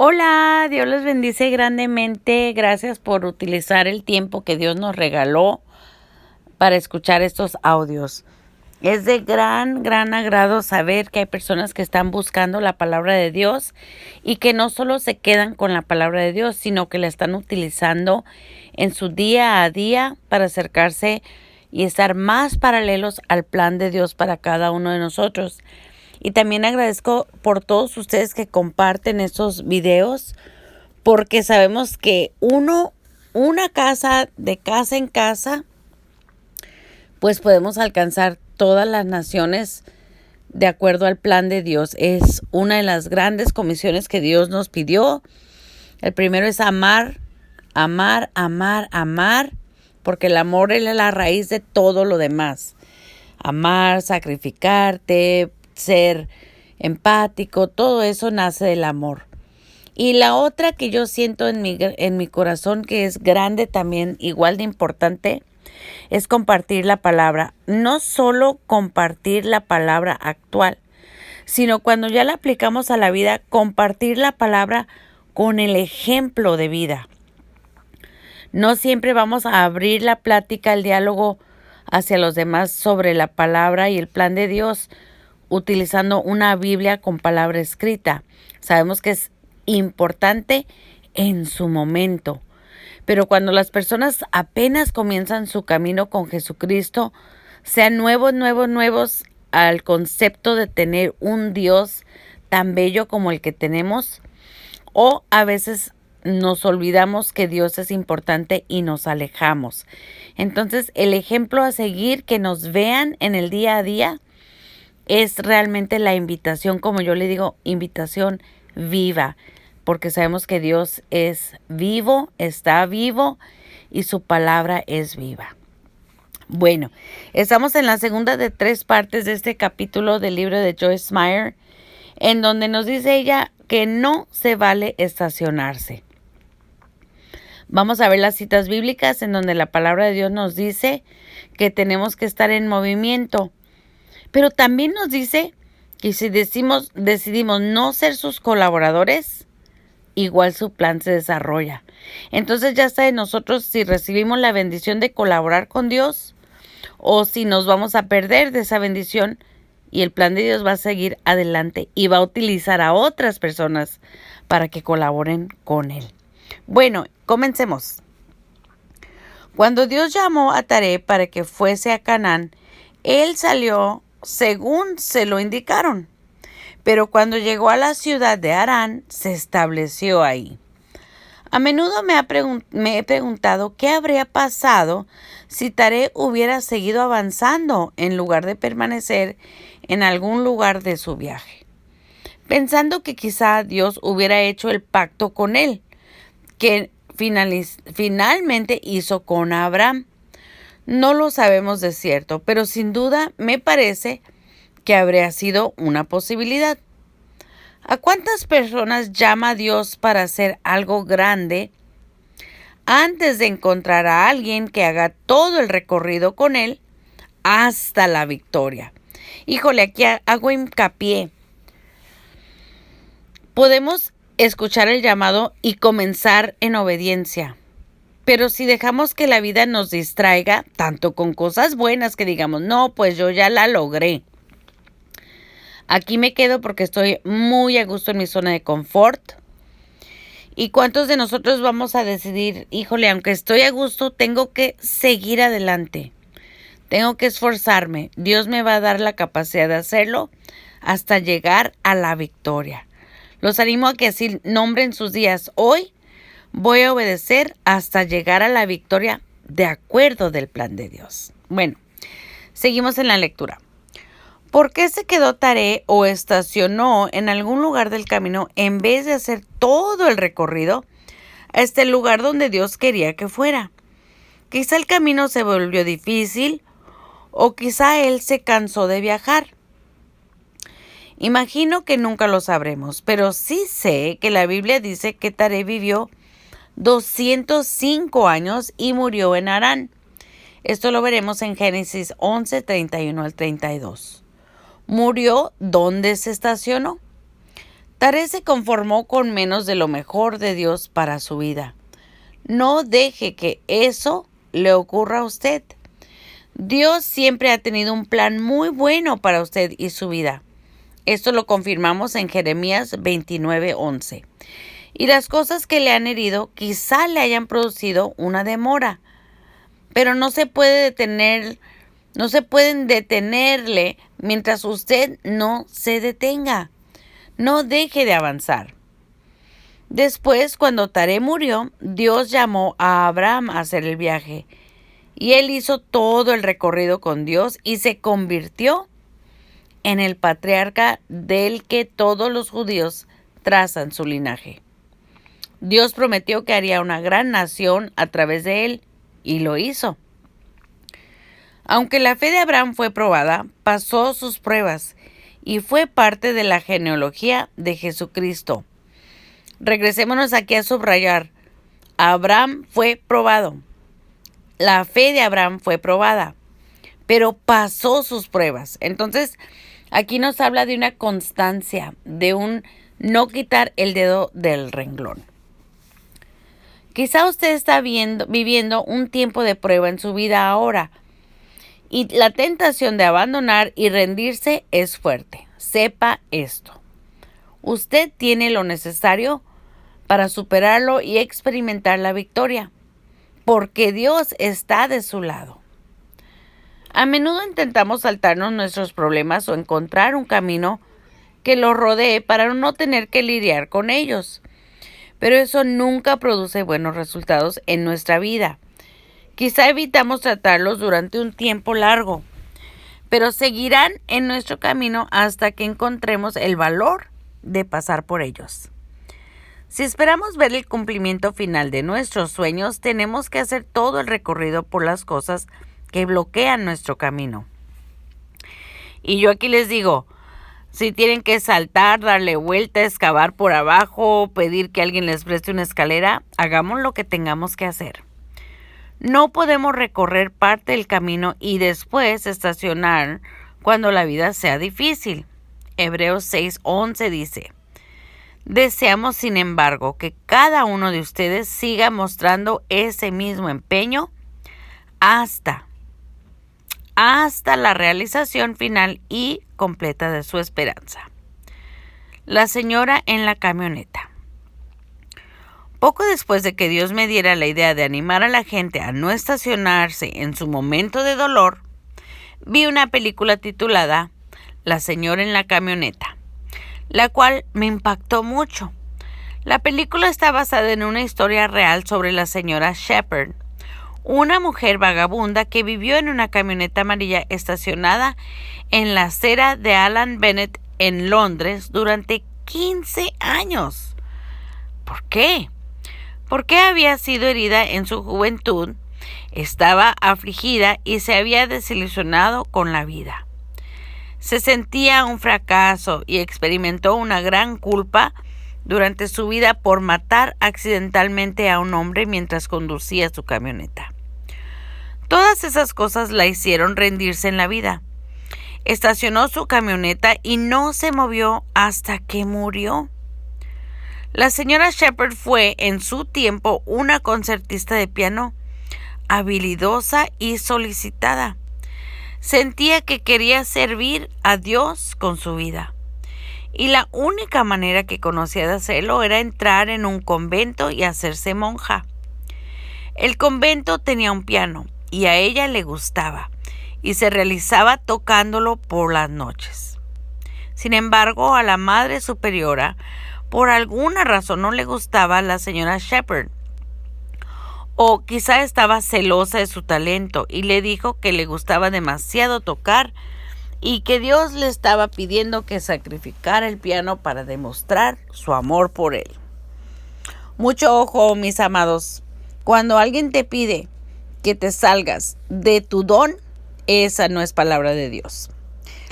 Hola, Dios les bendice grandemente. Gracias por utilizar el tiempo que Dios nos regaló para escuchar estos audios. Es de gran agrado saber que hay personas que están buscando la palabra de Dios y que no solo se quedan con la palabra de Dios, sino que la están utilizando en su día a día para acercarse y estar más paralelos al plan de Dios para cada uno de nosotros. Y también agradezco por todos ustedes que comparten estos videos, porque sabemos que una de casa en casa, pues podemos alcanzar todas las naciones de acuerdo al plan de Dios. Es una de las grandes comisiones que Dios nos pidió. El primero es amar, porque el amor es la raíz de todo lo demás. Amar, sacrificarte, ser empático, todo eso nace del amor. Y la otra que yo siento en mi corazón, que es grande también, igual de importante, es compartir la palabra. No solo compartir la palabra actual, sino cuando ya la aplicamos a la vida, compartir la palabra con el ejemplo de vida. No siempre vamos a abrir la plática, el diálogo hacia los demás sobre la palabra y el plan de Dios utilizando una Biblia con palabra escrita. Sabemos que es importante en su momento, pero cuando las personas apenas comienzan su camino con Jesucristo, sean nuevos al concepto de tener un Dios tan bello como el que tenemos, o a veces nos olvidamos que Dios es importante y nos alejamos. Entonces, el ejemplo a seguir, que nos vean en el día a día, es realmente la invitación, como yo le digo, invitación viva, porque sabemos que Dios es vivo, está vivo y su palabra es viva. Bueno, estamos en la segunda de 3 partes de este capítulo del libro de Joyce Meyer, en donde nos dice ella que no se vale estacionarse. Vamos a ver las citas bíblicas en donde la palabra de Dios nos dice que tenemos que estar en movimiento. Pero también nos dice que si decidimos no ser sus colaboradores, igual su plan se desarrolla. Entonces ya está de nosotros si recibimos la bendición de colaborar con Dios o si nos vamos a perder de esa bendición, y el plan de Dios va a seguir adelante y va a utilizar a otras personas para que colaboren con Él. Bueno, comencemos. Cuando Dios llamó a Taré para que fuese a Canaán, él salió según se lo indicaron. Pero cuando llegó a la ciudad de Harán, se estableció ahí. A menudo me he preguntado qué habría pasado si Taré hubiera seguido avanzando en lugar de permanecer en algún lugar de su viaje, pensando que quizá Dios hubiera hecho el pacto con él, que finalmente hizo con Abraham. No lo sabemos de cierto, pero sin duda me parece que habría sido una posibilidad. ¿A cuántas personas llama Dios para hacer algo grande antes de encontrar a alguien que haga todo el recorrido con él hasta la victoria? Híjole, aquí hago hincapié. Podemos escuchar el llamado y comenzar en obediencia. Pero si dejamos que la vida nos distraiga, tanto con cosas buenas que digamos, no, pues yo ya la logré. Aquí me quedo porque estoy muy a gusto en mi zona de confort. ¿Y cuántos de nosotros vamos a decidir, híjole, aunque estoy a gusto, tengo que seguir adelante? Tengo que esforzarme. Dios me va a dar la capacidad de hacerlo hasta llegar a la victoria. Los animo a que así nombren sus días. Hoy voy a obedecer hasta llegar a la victoria de acuerdo del plan de Dios. Bueno, seguimos en la lectura. ¿Por qué se quedó Taré o estacionó en algún lugar del camino en vez de hacer todo el recorrido hasta el lugar donde Dios quería que fuera? Quizá el camino se volvió difícil o quizá él se cansó de viajar. Imagino que nunca lo sabremos, pero sí sé que la Biblia dice que Taré vivió 205 años y murió en Harán. Esto lo veremos en Génesis 11, 31 al 32. ¿Murió donde se estacionó? Taré se conformó con menos de lo mejor de Dios para su vida. No deje que eso le ocurra a usted. Dios siempre ha tenido un plan muy bueno para usted y su vida. Esto lo confirmamos en Jeremías 29:11. Y las cosas que le han herido quizá le hayan producido una demora, pero no se pueden detenerle mientras usted no se detenga. No deje de avanzar. Después, cuando Taré murió, Dios llamó a Abraham a hacer el viaje. Y él hizo todo el recorrido con Dios y se convirtió en el patriarca del que todos los judíos trazan su linaje. Dios prometió que haría una gran nación a través de él, y lo hizo. Aunque la fe de Abraham fue probada, pasó sus pruebas y fue parte de la genealogía de Jesucristo. Regresémonos aquí a subrayar. Abraham fue probado. La fe de Abraham fue probada, pero pasó sus pruebas. Entonces, aquí nos habla de una constancia, de un no quitar el dedo del renglón. Quizá usted está viviendo un tiempo de prueba en su vida ahora, y la tentación de abandonar y rendirse es fuerte. Sepa esto. Usted tiene lo necesario para superarlo y experimentar la victoria, porque Dios está de su lado. A menudo intentamos saltarnos nuestros problemas o encontrar un camino que los rodee para no tener que lidiar con ellos. Pero eso nunca produce buenos resultados en nuestra vida. Quizá evitamos tratarlos durante un tiempo largo, pero seguirán en nuestro camino hasta que encontremos el valor de pasar por ellos. Si esperamos ver el cumplimiento final de nuestros sueños, tenemos que hacer todo el recorrido por las cosas que bloquean nuestro camino. Y yo aquí les digo, si tienen que saltar, darle vuelta, excavar por abajo, pedir que alguien les preste una escalera, hagamos lo que tengamos que hacer. No podemos recorrer parte del camino y después estacionar cuando la vida sea difícil. Hebreos 6:11 dice: deseamos, sin embargo, que cada uno de ustedes siga mostrando ese mismo empeño hasta la realización final y completa de su esperanza. La señora en la camioneta. Poco después de que Dios me diera la idea de animar a la gente a no estacionarse en su momento de dolor, vi una película titulada La señora en la camioneta, la cual me impactó mucho. La película está basada en una historia real sobre la señora Shepherd, una mujer vagabunda que vivió en una camioneta amarilla estacionada en la acera de Alan Bennett en Londres durante 15 años. ¿Por qué? Porque había sido herida en su juventud, estaba afligida y se había desilusionado con la vida. Se sentía un fracaso y experimentó una gran culpa durante su vida por matar accidentalmente a un hombre mientras conducía su camioneta. Todas esas cosas la hicieron rendirse en la vida. Estacionó su camioneta y no se movió hasta que murió. La señora Shepherd fue en su tiempo una concertista de piano habilidosa y solicitada. Sentía que quería servir a Dios con su vida. Y la única manera que conocía de hacerlo era entrar en un convento y hacerse monja. El convento tenía un piano y a ella le gustaba y se realizaba tocándolo por las noches. Sin embargo, a la Madre Superiora, por alguna razón no le gustaba a la señora Shepherd. O quizá estaba celosa de su talento y le dijo que le gustaba demasiado tocar y que Dios le estaba pidiendo que sacrificara el piano para demostrar su amor por él. Mucho ojo, mis amados. Cuando alguien te pide que te salgas de tu don, esa no es palabra de Dios.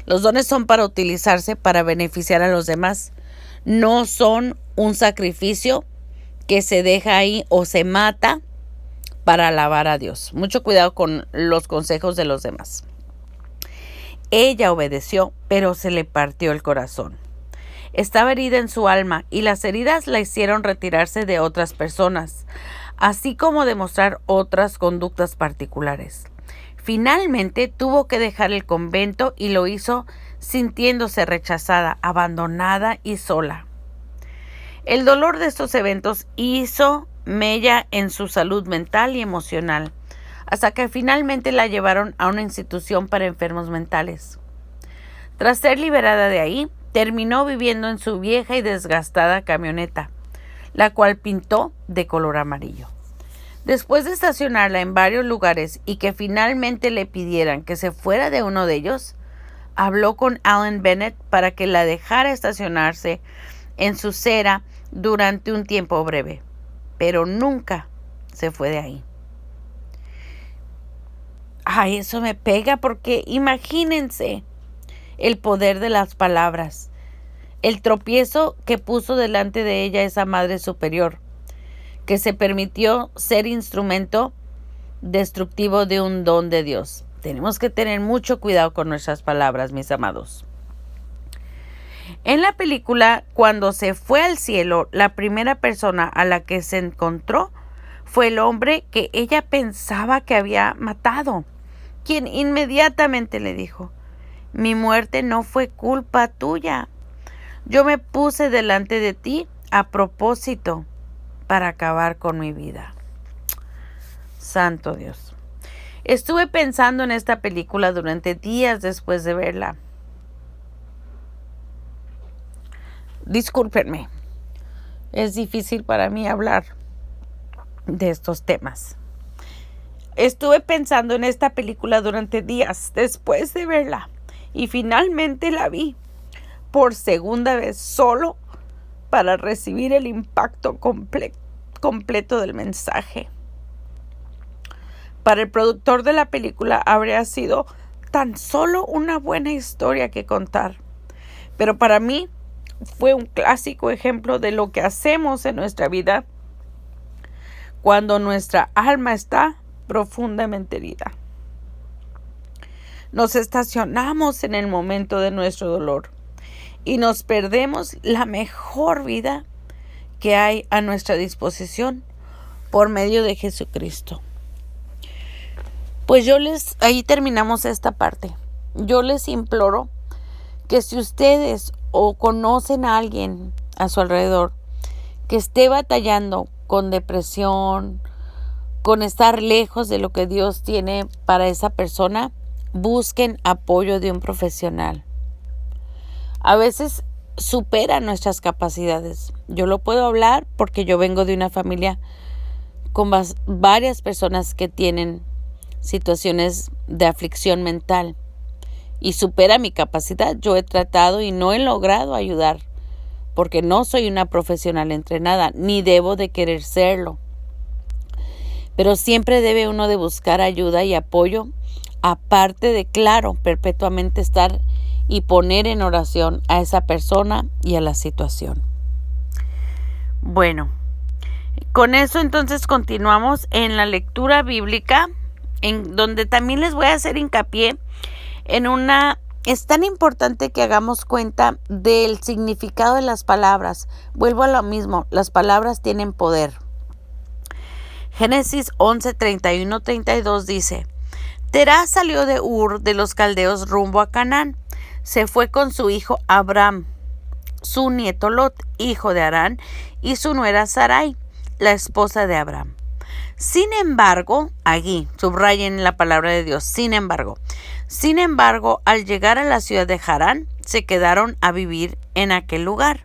Los dones son para utilizarse para beneficiar a los demás. No son un sacrificio que se deja ahí o se mata para alabar a Dios. Mucho cuidado con los consejos de los demás. Ella obedeció, pero se le partió el corazón. Estaba herida en su alma y las heridas la hicieron retirarse de otras personas, así como demostrar otras conductas particulares. Finalmente tuvo que dejar el convento y lo hizo sintiéndose rechazada, abandonada y sola. El dolor de estos eventos hizo mella en su salud mental y emocional, hasta que finalmente la llevaron a una institución para enfermos mentales. Tras ser liberada de ahí, terminó viviendo en su vieja y desgastada camioneta, la cual pintó de color amarillo. Después de estacionarla en varios lugares y que finalmente le pidieran que se fuera de uno de ellos, habló con Alan Bennett para que la dejara estacionarse en su acera durante un tiempo breve, pero nunca se fue de ahí. Ay, eso me pega porque imagínense el poder de las palabras, el tropiezo que puso delante de ella esa madre superior, que se permitió ser instrumento destructivo de un don de Dios. Tenemos que tener mucho cuidado con nuestras palabras, mis amados. En la película, cuando se fue al cielo, la primera persona a la que se encontró fue el hombre que ella pensaba que había matado, quien inmediatamente le dijo: mi muerte no fue culpa tuya. Yo me puse delante de ti a propósito para acabar con mi vida. Santo Dios. Estuve pensando en esta película durante días después de verla. Discúlpenme, es difícil para mí hablar de estos temas. Estuve pensando en esta película durante días después de verla y finalmente la vi por segunda vez solo para recibir el impacto completo del mensaje. Para el productor de la película habría sido tan solo una buena historia que contar, pero para mí fue un clásico ejemplo de lo que hacemos en nuestra vida cuando nuestra alma está profundamente herida. Nos estacionamos en el momento de nuestro dolor y nos perdemos la mejor vida que hay a nuestra disposición por medio de Jesucristo. Pues ahí terminamos esta parte. Yo les imploro que si ustedes o conocen a alguien a su alrededor que esté batallando con depresión, con estar lejos de lo que Dios tiene para esa persona, busquen apoyo de un profesional. A veces supera nuestras capacidades. Yo lo puedo hablar porque yo vengo de una familia con varias personas que tienen situaciones de aflicción mental y supera mi capacidad. Yo he tratado y no he logrado ayudar porque no soy una profesional entrenada ni debo de querer serlo. Pero siempre debe uno de buscar ayuda y apoyo, aparte de, claro, perpetuamente estar y poner en oración a esa persona y a la situación. Bueno, con eso entonces continuamos en la lectura bíblica, en donde también les voy a hacer hincapié es tan importante que hagamos cuenta del significado de las palabras. Vuelvo a lo mismo, las palabras tienen poder. Génesis 11, 31, 32 dice: Terá salió de Ur de los caldeos rumbo a Canaán. Se fue con su hijo Abram, su nieto Lot, hijo de Harán, y su nuera Sarai, la esposa de Abram. Sin embargo, aquí subrayen la palabra de Dios, sin embargo, al llegar a la ciudad de Harán, se quedaron a vivir en aquel lugar.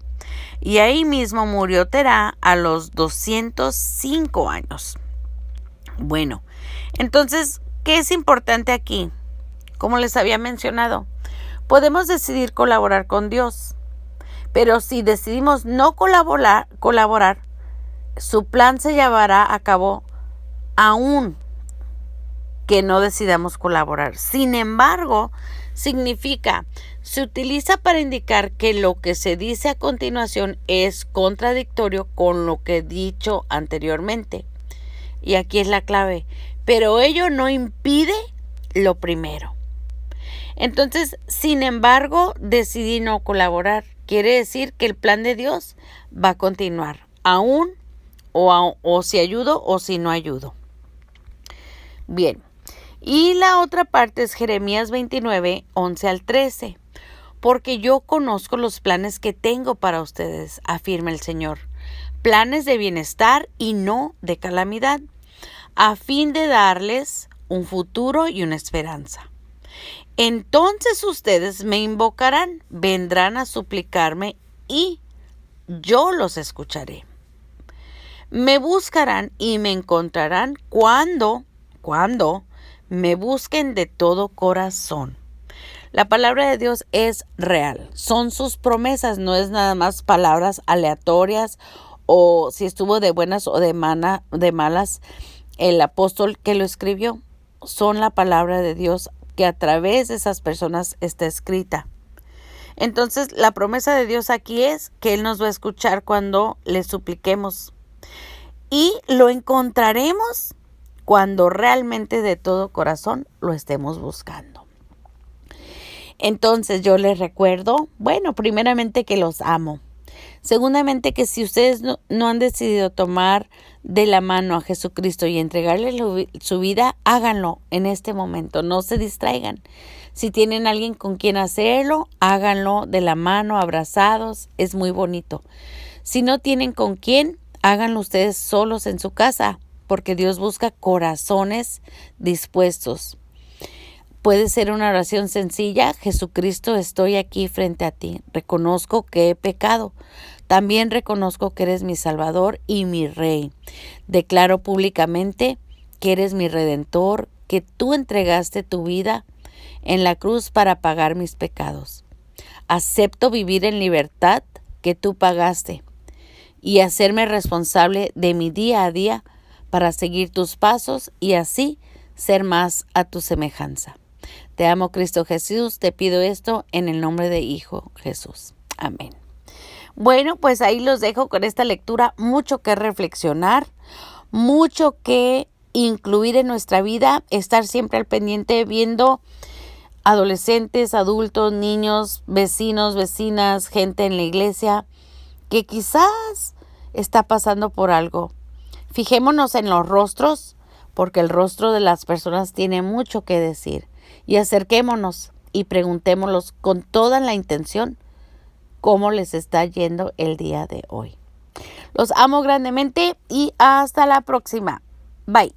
Y ahí mismo murió Terá a los 205 años. Bueno, entonces, ¿qué es importante aquí? Como les había mencionado, podemos decidir colaborar con Dios, pero si decidimos no colaborar, su plan se llevará a cabo aún que no decidamos colaborar. Sin embargo, se utiliza para indicar que lo que se dice a continuación es contradictorio con lo que he dicho anteriormente. Y aquí es la clave. Pero ello no impide lo primero. Entonces, sin embargo, decidí no colaborar. quiere decir que el plan de Dios va a continuar, aún o si ayudo o si no ayudo. Bien, y la otra parte es Jeremías 29, 11 al 13. Porque yo conozco los planes que tengo para ustedes, afirma el Señor. Planes de bienestar y no de calamidad, a fin de darles un futuro y una esperanza. Entonces ustedes me invocarán, vendrán a suplicarme y yo los escucharé. Me buscarán y me encontrarán cuando me busquen de todo corazón. La palabra de Dios es real, son sus promesas, no es nada más palabras aleatorias o si estuvo de buenas o de malas el apóstol que lo escribió. Son la palabra de Dios que a través de esas personas está escrita. Entonces la promesa de Dios aquí es que Él nos va a escuchar cuando le supliquemos y lo encontraremos cuando realmente de todo corazón lo estemos buscando. Entonces yo les recuerdo, primeramente que los amo. Segundamente que si ustedes no han decidido tomar de la mano a Jesucristo y entregarle su vida, háganlo en este momento, no se distraigan. Si tienen alguien con quien hacerlo, háganlo de la mano, abrazados, es muy bonito. Si no tienen con quién, háganlo ustedes solos en su casa, porque Dios busca corazones dispuestos. Puede ser una oración sencilla. Jesucristo, estoy aquí frente a ti. Reconozco que he pecado. También reconozco que eres mi Salvador y mi Rey. Declaro públicamente que eres mi Redentor, que tú entregaste tu vida en la cruz para pagar mis pecados. Acepto vivir en libertad que tú pagaste y hacerme responsable de mi día a día para seguir tus pasos y así ser más a tu semejanza. Te amo, Cristo Jesús, te pido esto en el nombre de Hijo Jesús. Amén. Bueno, pues ahí los dejo con esta lectura, mucho que reflexionar, mucho que incluir en nuestra vida, estar siempre al pendiente viendo adolescentes, adultos, niños, vecinos, vecinas, gente en la iglesia que quizás está pasando por algo. Fijémonos en los rostros, porque el rostro de las personas tiene mucho que decir. Y acerquémonos y preguntémoslos con toda la intención cómo les está yendo el día de hoy. Los amo grandemente y hasta la próxima. Bye.